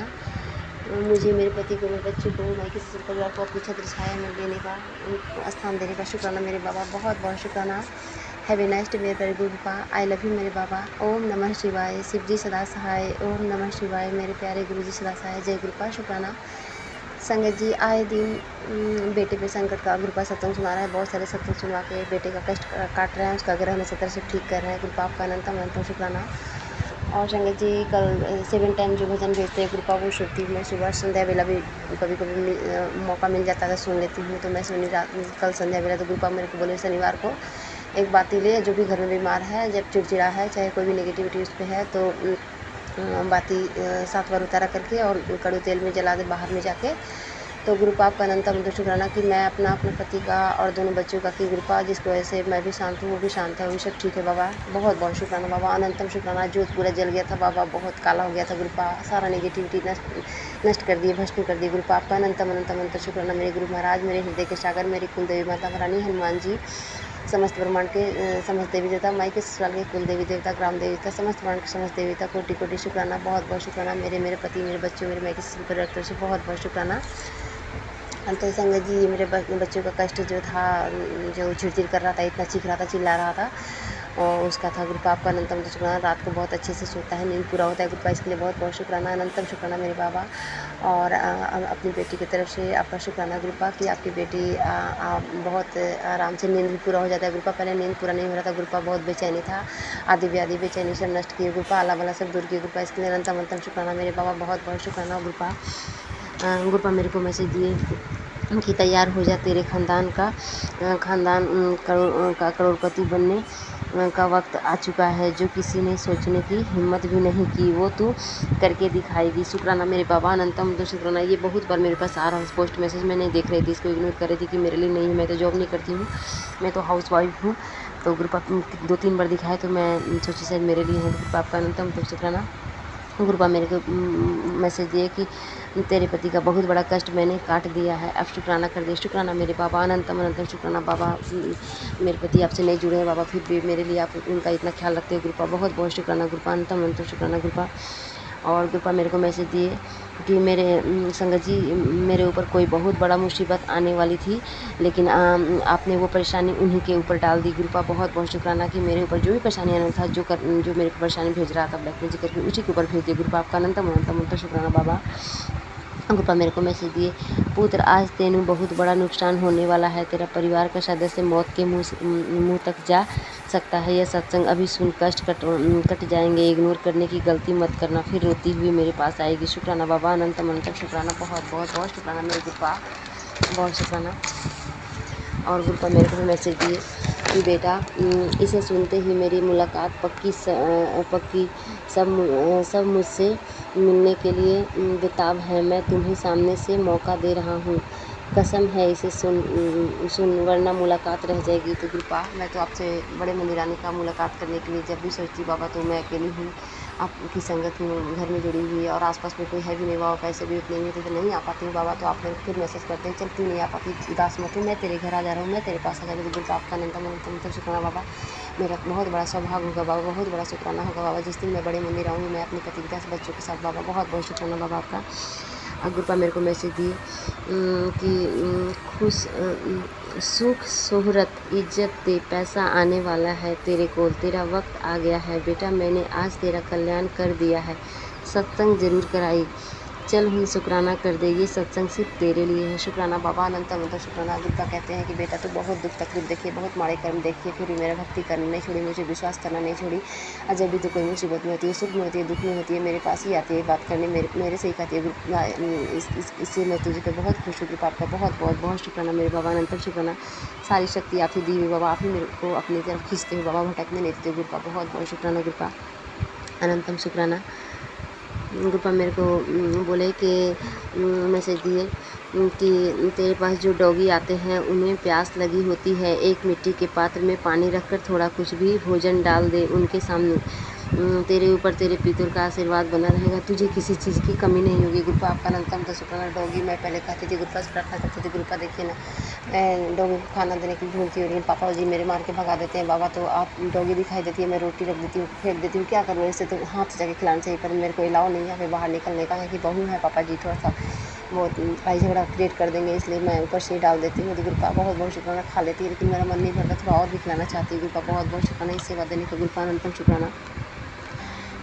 [SPEAKER 4] मुझे, मेरे पति को, मेरे बच्चे को, मैं किसी परिवार को अपनी छत्र छाया में देने का, स्थान देने का शुक्राना मेरे बाबा, बहुत बहुत शुक्राना। हैव ए नाइस डे मेरे प्यारे गुरुपा, आई लव यू मेरे बाबा। ओम नमः शिवाय, शिव जी सदा सहाय। ओम नमः शिवाय, मेरे प्यारे गुरु जी सदा सहाय। जय गुरुपा, शुक्राना। संगत जी, आए दिन बेटे पे संकट का गुरुपा सत्संग सुना रहा है, बहुत सारे सत्संग सुना के बेटे का कष्ट काट रहे हैं, उसका ग्रह नक्षत्र से ठीक कर रहे हैं। गुरुपा आपका अनंतम अनंतम शुक्राना। और संगत जी, कल 7 टाइम जो भजन भेजते हैं गुरुपा, वो सुनती हूँ मैं। सुबह संध्या बेला भी कभी कभी मौका मिल जाता है सुन लेती हूँ, तो मैं सुनी रात कल संध्या बेला। तो गुरुपा मेरे को बोले शनिवार को एक बात ही ले, जो भी घर में बीमार है, जब चिड़चिड़ा है, चाहे कोई भी नेगेटिविटी उस पर है, तो बाती 7 बार उतारा करके और कड़ू तेल में जला दे बाहर में जाके। तो गुरुपा आपका अनंतम अनंत शुक्राना कि मैं अपने पति का और दोनों बच्चों का कि गुरुपा जिसकी वजह से मैं भी शांत हूँ, वो भी शांत है, वो सब ठीक है बाबा। बहुत बहुत शुक्राना बाबा, अनंतम शुक्राना। जोत पूरा जल गया था बाबा, बहुत काला हो गया था गुरुपा, सारा नेगेटिविटी नष्ट कर दिए, भस्म कर दिए गुरुपा आपका अनंतम अनंतम अनंत शुक्राना। मेरे गुरु महाराज, मेरे हृदय के सागर, मेरी कुल देवी माता महारानी हनुमान जी, समस्त ब्रह्मांड के समस्त देवी देवता, माई के ससुराल के कुल देवी देवता, ग्राम देवता, समस्त ब्रह्मांड के समस्त देवता, कोटि कोटि शुक्राना, बहुत बहुत शुक्राना। मेरे पति, मेरे बच्चों, मेरे माई के ससुर परिवार से बहुत बहुत शुक्राना। तो संगत जी, मेरे बच्चों का कष्ट जो था, जो चिड़चिड़ कर रहा था, इतना चीख रहा था, चिल्ला रहा था, और उसका था गुरुपा आपका अनंतम शुक्राना। रात को बहुत अच्छे से सोता है, नींद पूरा होता है गुरुपा, इसके लिए बहुत बहुत शुक्राना, अनंतम शुक्राना मेरे बाबा। और अपनी बेटी की तरफ से आपका शुक्राना गुरुपा कि आपकी बेटी बहुत आराम से नींद भी पूरा हो जाता है गुरुपा। पहले नींद पूरा नहीं हो रहा था गुरुपा, बहुत बेचैनी था, आदि व्याधि बेचैनी सब नष्ट किए गुरुपा, आला वाला सब दूर किए गुरुपा, इसके लिए अनंतम अनंतम शुक्राना मेरे बाबा, बहुत बहुत शुक्राना गुरुपा। गुरुपा मेरे को मैसेज दिए कि तैयार हो जा, तेरे खानदान का करोड़पति बनने का वक्त आ चुका है, जो किसी ने सोचने की हिम्मत भी नहीं की, वो तू करके दिखाएगी। शुक्राना मेरे बाबा, अनंतम तो शुक्राना। ये बहुत बार मेरे पास आ रहा है पोस्ट मैसेज, मैं नहीं देख रही थी, इसको इग्नोर कर रही थी कि मेरे लिए नहीं है, मैं तो जॉब नहीं करती हूँ, मैं तो हाउस वाइफ हूँ। तो ग्रुप 2-3 बार दिखाए, तो मैं सोची शायद मेरे लिए है। ग्रुप आपका अनंतम तो शुक्राना। गुरुपा मेरे को मैसेज दिए कि तेरे पति का बहुत बड़ा कष्ट मैंने काट दिया है, अब शुक्राना कर दे। शुक्राना मेरे बाबा, अनंतम अनंतम शुक्राना बाबा। मेरे पति आपसे नहीं जुड़े हैं बाबा, फिर भी मेरे लिए आप उनका इतना ख्याल रखते हैं गुरुपा, बहुत बहुत शुक्राना गुरुपा, अनंतम अनंतम शुक्राना गुरुपा। और गुरुपा मेरे को मैसेज दिए कि मेरे संगत जी, मेरे ऊपर कोई बहुत बड़ा मुसीबत आने वाली थी, लेकिन आपने वो परेशानी उन्हीं के ऊपर डाल दी गुरुपा, बहुत बहुत शुक्राना कि मेरे ऊपर जो भी परेशानी आना था, जो मेरे को परेशानी भेज रहा था ब्लैक मैजिक करके, उसी के ऊपर भेज दिए गुरुपा, आपका अनंतम अनंतम अनंत शुक्राना बाबा। गुरुपा मेरे को मैसेज दिए, पुत्र आज तेनू बहुत बड़ा नुकसान होने वाला है, तेरा परिवार का सदस्य मौत के मुंह तक जा सकता है, यह सत्संग अभी सुन कष्ट कट जाएंगे, इग्नोर करने की गलती मत करना, फिर रोती हुई मेरे पास आएगी। शुक्राना बाबा, अनंतम अनंतम शुक्राना, बहुत बहुत बहुत शुक्राना मेरे गुरुपा, बहुत शुक्राना। और गुरुपा मेरे को मैसेज दिए कि बेटा, इसे सुनते ही मेरी मुलाकात पक्की सब मुझसे मिलने के लिए बेताब है, मैं तुम्हें सामने से मौका दे रहा हूँ, कसम है इसे सुन वरना मुलाकात रह जाएगी। तो गुरुपा, मैं तो आपसे बड़े मंदिर आने का मुलाकात करने के लिए जब भी सोचती बाबा, तो मैं अकेली हूँ, आपकी संगत में घर में जुड़ी हुई है और आसपास में कोई है भी नहीं बाबा, पैसे भी उतने नहीं होते, तो नहीं आ पाती हूँ बाबा। तो आप मेरे फिर मैसेज करते हैं, चल तू नहीं आ पाती, उदास मत हूँ, मैं तेरे घर आ जा रहा हूँ, मैं तेरे पास आ जा रही हूँ। गुरुपा आपका अनंतम अनंतम शुक्राना बाबा, मेरा बहुत बड़ा सौभाग्य होगा बाबा, बहुत बड़ा शुक्राना होगा बाबा, जिस दिन मैं बड़े मंदिर आऊँगी मैं अपने पति के बच्चों के साथ बाबा, बहुत बहुत शुक्राना बाबा आपका। गुरुपा मेरे को मैसेज दिए कि सुख शोहरत इज्जत दे, पैसा आने वाला है तेरे को, तेरा वक्त आ गया है बेटा, मैंने आज तेरा कल्याण कर दिया है, सत्संग जरूर कराई, चल ही शुक्राना कर दे, ये सत्संग सिर्फ तेरे लिए है। शुक्राना बाबा अनंत अनंत शुक्राना। गुरुपा कहते हैं कि बेटा तो बहुत दुख तकलीफ देखिए, बहुत माड़े कर्म देखिए, फिर भी मेरा भक्ति करना नहीं छोड़ी, मुझे विश्वास करना नहीं छोड़ी। और जब भी तो कोई मुसीबत में होती है, सुख में होती है, दुख में होती है, मेरे पास ही आती है बात करने, मेरे से ही कहती है। इससे मैं तुझे पे बहुत खुश हूँ। गुरुपा आपका बहुत बहुत बहुत शुक्राना मेरे बाबा अनंत शुक्राना। सारी शक्ति आप ही दी हुई बाबा, आप ही मेरे को अपनी तरफ खींचते हुए बाबा, भटकने नहीं देते गुरुपा। बहुत बहुत शुक्राना गुरुपा अनंतम शुक्राना। गुरुपा मेरे को बोले कि मैसेज दिए कि तेरे पास जो डॉगी आते हैं उन्हें प्यास लगी होती है, एक मिट्टी के पात्र में पानी रखकर थोड़ा कुछ भी भोजन डाल दे उनके सामने। तेरे ऊपर तेरे पितर का आशीर्वाद बना रहेगा, तुझे किसी चीज़ की कमी नहीं होगी। गुरुपा आपका अनंतम तो शुक्राना। डॉगी मैं पहले खाती थी गुरुपा, रखा करती थी गुरुपा। देखिए ना, मैं डॉगी को खाना देने की ढूंढती हो रही हूँ, पापा जी मेरे मार के भगा देते हैं। बाबा तो आप डॉगी दिखाई देती है, मैं रोटी रख देती हूँ, फेंक देती हूँ, क्या करूँ इससे, तो हाथ से जाके खिलाना चाहिए, पर मेरे को अलाउ नहीं है फिर बाहर निकलने का, कि बहू है पापा जी थोड़ा सा वो लड़ाई झगड़ा क्रिएट कर देंगे, इसलिए मैं ऊपर से ही डाल देती हूँ। तो गुरुपा बहुत बहुत शुक्राना। खा लेती है लेकिन मेरा मन नहीं भरता, थोड़ा और भी खिलाना चाहती हूँ। गुरुपा बहुत बहुत शुक्राना इस सेवा देने का। गुरुपा अनंतम शुक्राना,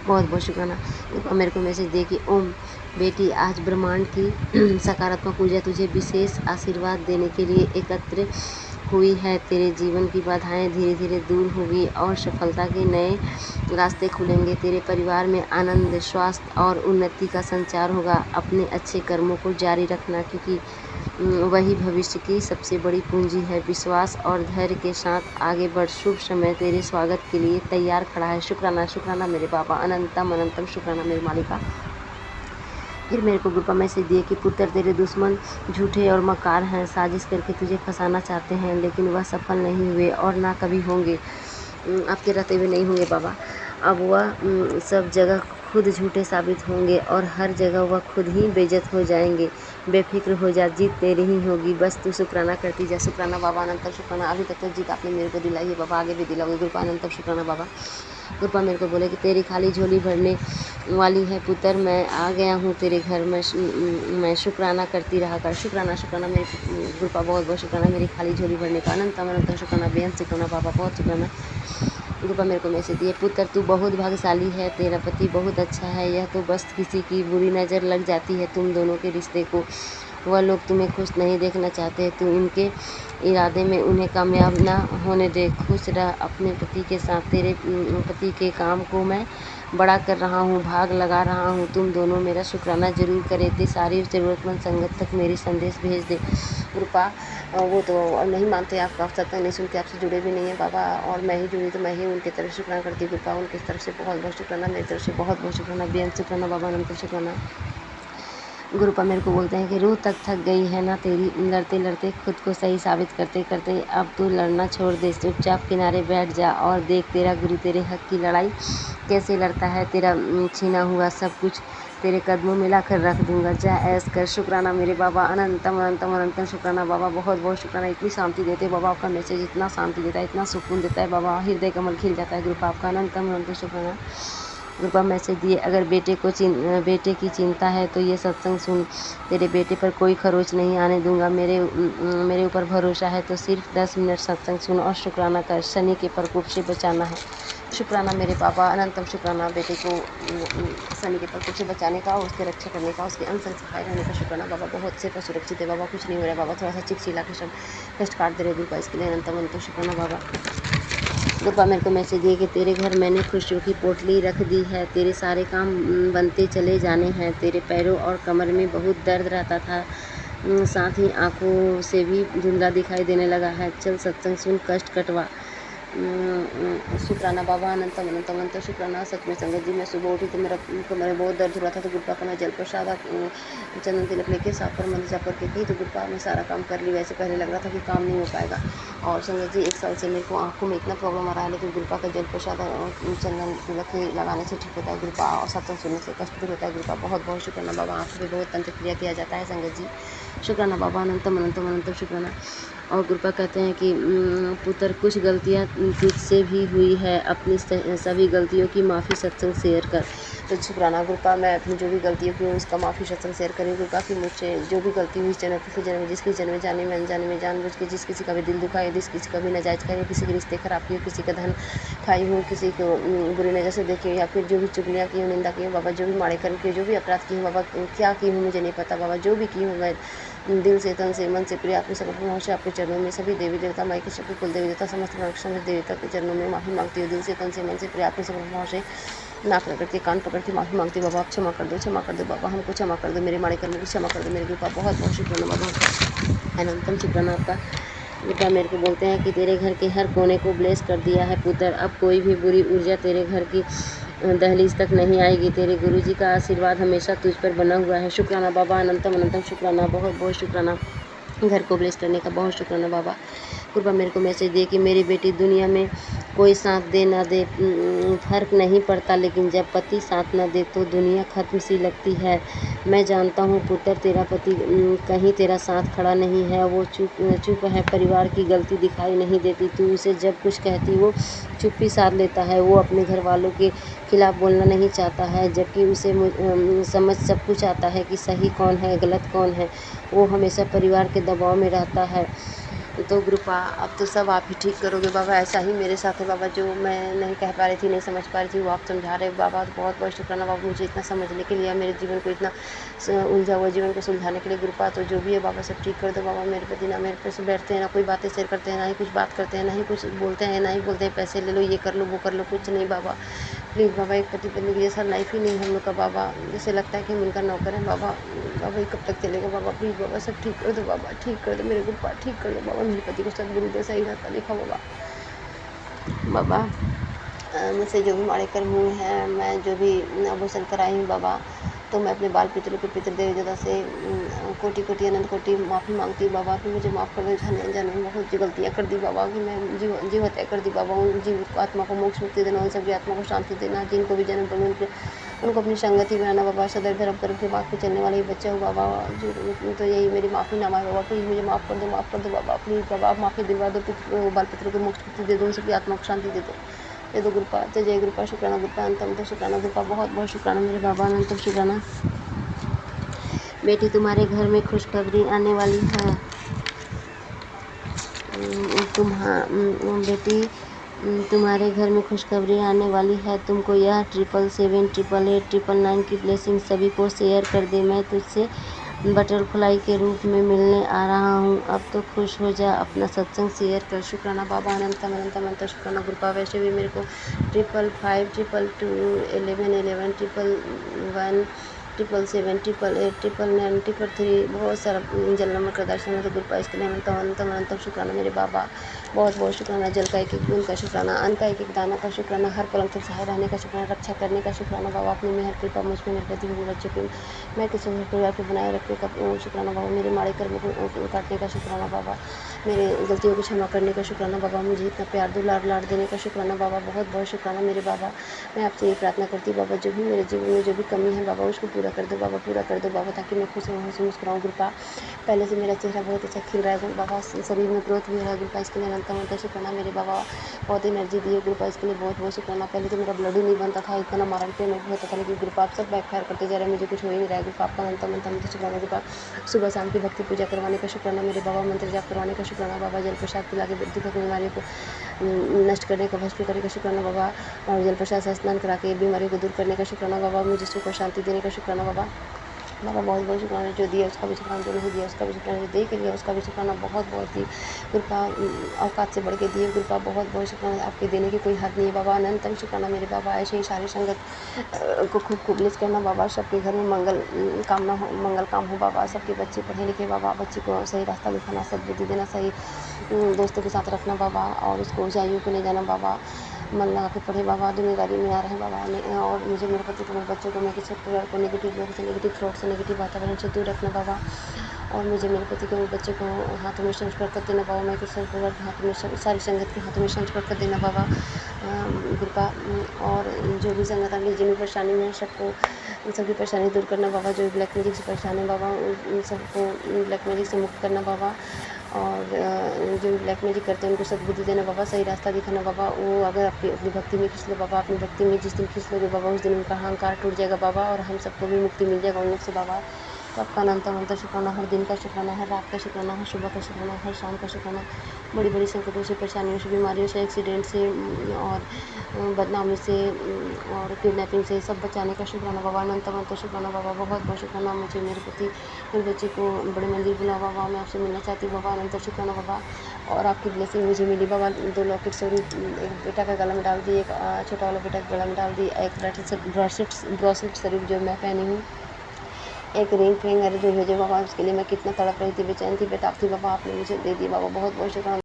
[SPEAKER 4] बहुत बहुत शुक्राना। गुरुपा मेरे को मैसेज दे कि ओम बेटी, आज ब्रह्मांड की सकारात्मक ऊर्जा तुझे विशेष आशीर्वाद देने के लिए एकत्र हुई है। तेरे जीवन की बाधाएं धीरे धीरे दूर होगी और सफलता के नए रास्ते खुलेंगे। तेरे परिवार में आनंद, स्वास्थ्य और उन्नति का संचार होगा। अपने अच्छे कर्मों को जारी रखना, क्योंकि वही भविष्य की सबसे बड़ी पूंजी है। विश्वास और धैर्य के साथ आगे बढ़, शुभ समय तेरे स्वागत के लिए तैयार खड़ा है। शुक्राना शुक्राना मेरे बाबा अनंतम अनंतम शुक्राना मेरी मालिका। फिर मेरे को गुरुपा मैसेज दिए कि पुत्र, तेरे दुश्मन झूठे और मकार हैं, साजिश करके तुझे फंसाना चाहते हैं, लेकिन वह सफल नहीं हुए और ना कभी होंगे। आपके रहते हुए नहीं होंगे बाबा। अब वह सब जगह खुद झूठे साबित होंगे और हर जगह वह खुद ही बेइज्जत हो जाएंगे। बेफिक्र हो जा, जीत तेरी ही होगी, बस तू शुक्राना करती जा। शुक्राना बाबा अनंतम शुक्राना। अभी तक तो जीत आपने मेरे को दिलाई है बाबा, आगे भी दिलाओगे। गुरुपा अनंतम शुक्राना बाबा। गुरुपा मेरे को बोले कि तेरी खाली झोली भरने वाली है पुत्र, मैं आ गया हूँ तेरे घर में, मैं शुक्राना करती रहा कर। शुक्राना शुक्राना मेरे गुरुपा बहुत बहुत शुक्राना मेरी खाली झोली भरने का। अनंतम अनंतम शुक्राना, बेहद शुक्राना बाबा, बहुत शुक्राना। गुरुपा मेरे को मैसेज दिए, पुत्र तू बहुत भाग्यशाली है, तेरा पति बहुत अच्छा है, यह तो बस किसी की बुरी नज़र लग जाती है तुम दोनों के रिश्ते को। वह लोग तुम्हें खुश नहीं देखना चाहते, तू इनके इरादे में उन्हें कामयाब ना होने दे। खुश रह अपने पति के साथ, तेरे पति के काम को मैं बड़ा कर रहा हूँ, भाग लगा रहा हूँ, तुम दोनों मेरा शुक्राना जरूर करें। ते सारी ज़रूरतमंद संगत तक मेरी संदेश भेज दे। गुरुपा वो तो नहीं मानते, आपका सत्संग नहीं सुनते, आपसे जुड़े भी नहीं है बाबा, और मैं ही जुड़ी तो मैं ही उनकी तरफ शुक्राना करती हूँ। गुरुपा उनकी तरफ से बहुत बहुत शुक्राना, मेरी तरफ से बहुत बहुत शुक्राना, बेहद शुक्राना बाबा अनंत शुक्राना। गुरुपा मेरे को बोलते हैं कि रूह तक थक गई है ना तेरी, लड़ते लड़ते खुद को सही साबित करते करते, अब तू लड़ना छोड़ दे, चुपचाप किनारे बैठ जा और देख तेरा गुरु तेरे हक की लड़ाई कैसे लड़ता है। तेरा छीना हुआ सब कुछ तेरे कदमों में ला कर रख दूंगा, जा ऐस कर। शुक्राना मेरे बाबा अनंतम अनंतम अनंतम शुक्राना बाबा, बहुत बहुत शुक्राना। इतनी शांति देते हैं बाबा, आपका मैसेज इतना शांति देता है, इतना सुकून देता है बाबा, हृदय कमल खिल जाता है। गुरुपा आपका अनंतम अनंतम शुक्राना। गुरुपा मैसेज दिए, अगर बेटे की चिंता है तो ये सत्संग सुन, तेरे बेटे पर कोई खरोच नहीं आने दूंगा। मेरे ऊपर भरोसा है तो सिर्फ 10 मिनट सत्संग सुन और शुक्राना कर, शनि के प्रकोप से बचाना है। शुक्राना मेरे पापा अनंतम शुक्राना, बेटे को शनि के प्रकोप से बचाने का, उसके रक्षा करने का, उसके अंश सहाय रहने का शुक्राना बाबा। बहुत से पर सुरक्षित है बाबा, कुछ नहीं हो रहा है बाबा, थोड़ा सा चिकचिला के सब कष्ट काट दे रहे गुरुपा, इसके लिए अनंतम अनंतम शुक्राना बाबा। गुरुपा मेरे को मैसेज दिए कि तेरे घर मैंने खुशियों की पोटली रख दी है, तेरे सारे काम बनते चले जाने हैं। तेरे पैरों और कमर में बहुत दर्द रहता था, साथ ही आंखों से भी धुंधला दिखाई देने लगा है। चल सत्संग सुन, कष्ट कटवा। शुक्राना बाबा अनंतम अनंतम अनंत शुक्राना। सच में संगत जी, मैं सुबह उठी तो मेरा कमर में बहुत दर्द हो रहा था, तो गुरुपा का मैं जल प्रसाद चंदन तिलक लेके साफ पर मंदिर जाकर के गई, तो गुरुपा मैं सारा काम कर ली। वैसे पहले लग रहा था कि काम नहीं हो पाएगा, और संगत जी 1 साल से मेरे को आंखों में इतना प्रॉब्लम आ रहा है, लेकिन गुरुपा का जल प्रसाद चंदन तिलक लगाने से ठीक होता है गुरुपा, और सत्संग सुनने से कष्ट दूर होता है गुरुपा। बहुत बहुत शुक्राना बाबा, आंखों पर बहुत तंत्र क्रिया किया जाता है संगत जी। शुक्राना बाबा अनंतम अनंतम अनंतम शुक्राना।
[SPEAKER 5] और गुरुपा कहते हैं कि पुत्र कुछ गलतियाँ तुझसे भी हुई है, अपनी सभी गलतियों की माफ़ी सत्संग शेयर कर। तो शुक्राना गुरुपा, मैं अपनी जो भी गलतियों की हूँ उसका माफ़ी सत्संग शेयर करी गुरुपा की मुझसे जो भी गलती हुई जन्म पिछले जन्म में जिसकी जन्म में जाने में अनजाने में जानबूझ के जिस किसी का भी दिल दुखाए, जिस किसी का भी नाजायज़ करे, किसी के रिश्ते खराब किए, किसी का धन खाई हूँ, किसी को बुरी नज़र से देखी या फिर जो भी चुगलियाँ की हूँ, निंदा की हूँ बाबा, जो भी माड़े कर्म किए, जो भी अपराध की हूँ बाबा, क्या की हूँ मुझे नहीं पता बाबा, जो भी की हूँ मैं दिल से तन से मन से प्रिय आपके समर्पण पहुँचे आपके चरणों में, सभी देवी देवता माई के शक्ति कुल देवी देवता समस्त समस्त देवता के चरणों में माफ़ी मांगती हूँ, दिल से तन से मन से प्रिय आपके समर्पण पहुँचे, नाक पकड़ के कान पकड़ के माफ़ी मांगती हूँ बाबा, आप क्षमा कर दो बाबा, हमको क्षमा कर दो, मेरे माड़े कर्मों को क्षमा कर दो मेरे कृपा, बहुत बहुत शुक्राना बाबा, अनंतम शुक्राना आपका। बेटा मेरे को बोलते हैं कि तेरे घर के हर कोने को ब्लेस कर दिया है पुत्र, अब कोई भी बुरी ऊर्जा तेरे घर की दहलीज तक नहीं आएगी, तेरे गुरुजी का आशीर्वाद हमेशा तुझ पर बना हुआ है। शुक्राना बाबा, अनंतम अनंतम शुक्राना, बहुत बहुत शुक्राना, घर को ब्लेस करने का बहुत शुक्राना बाबा। कृपा मेरे को मैसेज दे कि मेरी बेटी दुनिया में कोई साथ दे ना दे फ़र्क नहीं पड़ता, लेकिन जब पति साथ ना दे तो दुनिया ख़त्म सी लगती है। मैं जानता हूँ पुत्र, तेरा पति कहीं तेरा साथ खड़ा नहीं है, वो चुप है, परिवार की गलती दिखाई नहीं देती, तू उसे जब कुछ कहती वो चुप्पी साध लेता है, वो अपने घर वालों के खिलाफ़ बोलना नहीं चाहता है, जबकि उसे समझ सब कुछ आता है कि सही कौन है गलत कौन है, वो हमेशा परिवार के दबाव में रहता है। तो कृपा अब तो सब आप ही ठीक करोगे बाबा, ऐसा ही मेरे साथ है बाबा, जो मैं नहीं कह पा रही थी, नहीं समझ पा रही थी, वो आप समझा रहे हो बाबा, तो बहुत बहुत शुक्राना बाबा, मुझे इतना समझने के लिए, मेरे जीवन को इतना उलझा हुआ जीवन को सुलझाने के लिए कृपा, तो जो भी है बाबा सब ठीक कर दो बाबा, मेरे पति ना मेरे पे से बैठते हैं, ना कोई बातें शेयर करते हैं, ना ही कुछ बात करते हैं, ना ही कुछ बोलते हैं, ना ही बोलते हैं पैसे ले लो, ये कर लो वो कर लो, कुछ नहीं बाबा, प्लीज़ बाबा, एक पति पत्नी की जैसा लाइफ ही नहीं हम लोग का बाबा, जैसे लगता है कि हम उनका नौकर है बाबा, बाबा ये कब तक चलेगा बाबा, प्लीज़ बाबा सब ठीक कर दो बाबा, ठीक कर दो मेरे को, ठीक कर दो बाबा, मेरे पति को सदगुरु दे, सही रास्ता दिखा बाबा। बाबा मुझसे जो भी माड़े कर्म हुए हैं, मैं जो भी अबोसन कराई हूँ बाबा, तो मैं अपने बाल पितरों के पितृ देवी देवता से कोटि कोटि अनंत कोटि माफ़ी मांगती हूँ बाबा, कि मुझे माफ़ कर दो, जाने अनजाने में बहुत सी गलतियाँ कर दी बाबा, कि मैं जीव हत्या कर दी बाबा, उन जीव को आत्मा को मोक्ष मुक्ति देना, उन सभी आत्मा को शांति देना, जिनको भी जन्म दूँ उनको अपनी संगति बनाना बाबा, सदैव धर्म कर्म के बात पे चलने वाला ही बच्चा हूँ बाबा, जो तो यही मेरी माफ़ी नामा है बाबा, प्लीज़ मुझे माफ़ कर दो बाबा, प्लीज़ बाबा आप माफ़ी दिलवा दो, बाल पितरों को मोक्ष मुक्ति दे दो, उन सभी आत्मा को शांति दे दो गुरुपा, तो जय गुरुपा, शुक्राना गुरुपा, अंतम तो शुक्राना गुरुपा, बहुत बहुत शुक्राना मेरे बाबा, अनंतम शुक्राना। बेटी तुम्हारे घर में खुशखबरी आने वाली है, बेटी तुम्हारे घर में खुशखबरी आने वाली है, तुमको यह 777 888 999 की ब्लेसिंग सभी को शेयर कर दे, मैं तुझसे बटरफ्लाई के रूप में मिलने आ रहा हूँ, अब तो खुश हो जा, अपना सत्संग शेयर कर। शुक्राना बाबा, अनंतम अनंतम अनंत शुक्राना गुरुपा। वैसे भी मेरे को 555 222 11 11 111 777 888 999 3 बहुत सारा जल नंबर का दर्शन है, तो गुरुपा इसके लिए अनंतम अनंतम अनंतम शुक्राना मेरे बाबा, बहुत बहुत शुक्राना, जल का एक एक बूंद का शुक्राना, अन्न का एक एक दाना का शुक्राना, हर पल तक सहाय रहने का शुक्राना, रक्षा करने का शुक्राना बाबा, अपनी मेहर कृपा मुझ पर, मेरे पति को, बच्चे को, मैं किसी परिवार को बनाए रखने का शुक्राना बाबा, मेरे माड़े कर्म को काटने का शुक्राना बाबा, मेरे गलतियों को क्षमा करने का शुक्राना बाबा, मुझे इतना प्यार दुलार लाड देने का शुक्राना बाबा, बहुत बहुत शुक्राना मेरे बाबा। मैं आपसे ये प्रार्थना करती बाबा, जो भी मेरे जीवन में जो भी कमी है बाबा, उसको पूरा कर दो बाबा, पूरा कर दो बाबा, ताकि मैं खुश रहूँ, हंसी मुस्कुराऊँ गुरुपा। पहले से मेरा चेहरा बहुत अच्छा खिल रहा है बाबा, शरीर में ग्रोथ भी हो रहा है गुरुपा, इसके लिए अनंतम अनंत शुक्राना मेरे बाबा, बहुत एनर्जी दी है गुरुपा, इसके लिए बहुत बहुत शुक्राना। पहले तो मेरा ब्लड ही नहीं बनता था, इतना मारण पे मैं होता था, लेकिन गुरुपा आप सब बैकफायर करते जा रहे हैं, मुझे कुछ हो ही नहीं रहा है गुरुपा, आपका अनंतम अनंत शुक्राना गुरुपा। सुबह शाम की भक्ति पूजा करवाने का शुक्राना मेरे बाबा, मंत्र जाप करवाने का शुक्राना बाबा, जल प्रसाद पिला के दुखों की बीमारियों को नष्ट करने का, भस्म करने का शुक्राना बाबा, और जल प्रसाद से स्नान करा के बीमारियों को दूर करने का शुक्राना बाबा, मुझे सुख और शांति देने का शुक्राना बाबा। बाबा बहुत बहुत शुक्राना, जो दिया उसका भी शुक्राना, जो नहीं दिया उसका भी शुक्राना, जो दे के लिया उसका भी शुक्राना, बहुत बहुत दी कृपा, औकात से बढ़ के दिए कृपा, बहुत बहुत शुक्राना, आपके देने की कोई हद नहीं है बाबा, अनंतम शुक्राना मेरे बाबा। ऐसे ही सारी संगत को खूब खूब ब्लेस करना बाबा, सबके घर में मंगल काम हो बाबा, सबके बच्चे पढ़े लिखे बाबा, बच्चे को सही रास्ता दिखाना, सद्बुद्धि देना, सही दोस्तों के साथ रखना बाबा, और उसको ऊंचाइयों को ले जाना बाबा, मन लगा के पढ़े बाबा, दुनियादारी में आ रहे हैं बाबा, और मुझे मेरे पति को, मेरे बच्चों को, मैं किसी प्रकार को नेगेटिव लोगों से, नेगेटिव थॉट से, नेगेटिव वातावरण से दूर रखना बाबा, और मुझे मेरे पति को, मेरे बच्चे को हाथों में संस्पर्श कर देना बाबा, मैं किसी प्रकार के हाथों में, सारी संगत के हाथों में संस्पर्श कर देना बाबा कृपा, और जो भी संगत आगे जिन परेशानी में सबको सबकी परेशानी दूर करना बाबा, जो ब्लैक मैजिक से परेशान है बाबा उन सबको ब्लैक मैजिक से मुक्त करना बाबा,
[SPEAKER 4] और जो ब्लैक मैजिक करते हैं उनको सद्बुद्धि देना बाबा, सही रास्ता दिखाना बाबा। वो अगर अपनी अपनी भक्ति में खींच लो बाबा, अपनी भक्ति में जिस दिन खींच लोगे बाबा उस दिन उनका अहंकार टूट जाएगा बाबा, और हम सबको भी मुक्ति मिल जाएगा उन लोग से बाबा। तो आपका अनंत शुक्राना, हर दिन का शुक्राना, हर रात का शुक्राना, हर सुबह का शुक्राना, हर शाम का शुक्राना। बड़ी बड़ी संकटों से, परेशानियों से, बीमारियों से, एक्सीडेंट से और बदनामी से और किडनैपिंग से सब बचाने का शुक्राना बाबा। अनंत शुक्राना बाबा, बहुत बहुत शुक्राना। मुझे मेरे पति मेरे बच्चे को बड़े मंदिर बुलाओ बाबा, मैं आपसे मिलना चाहती हूँ बाबा। अनंत शुक्राना बाबा। और आपकी ब्लेसिंग मुझे मिली बाबा। 2 लॉकेट और एक बेटा का गला में डाल दी, एक छोटा वाला बेटा के गला में डाल दी, एक ब्रासलेट शरीफ जो मैं पहनी हूँ, एक रिंग फिंगर जो भेजे बाबा, उसके लिए मैं कितना तड़प रही थी, बेचैन थी, बेताब थी बाबा, आपने मुझे दे दिया बाबा। बहुत बहुत शुक्राना।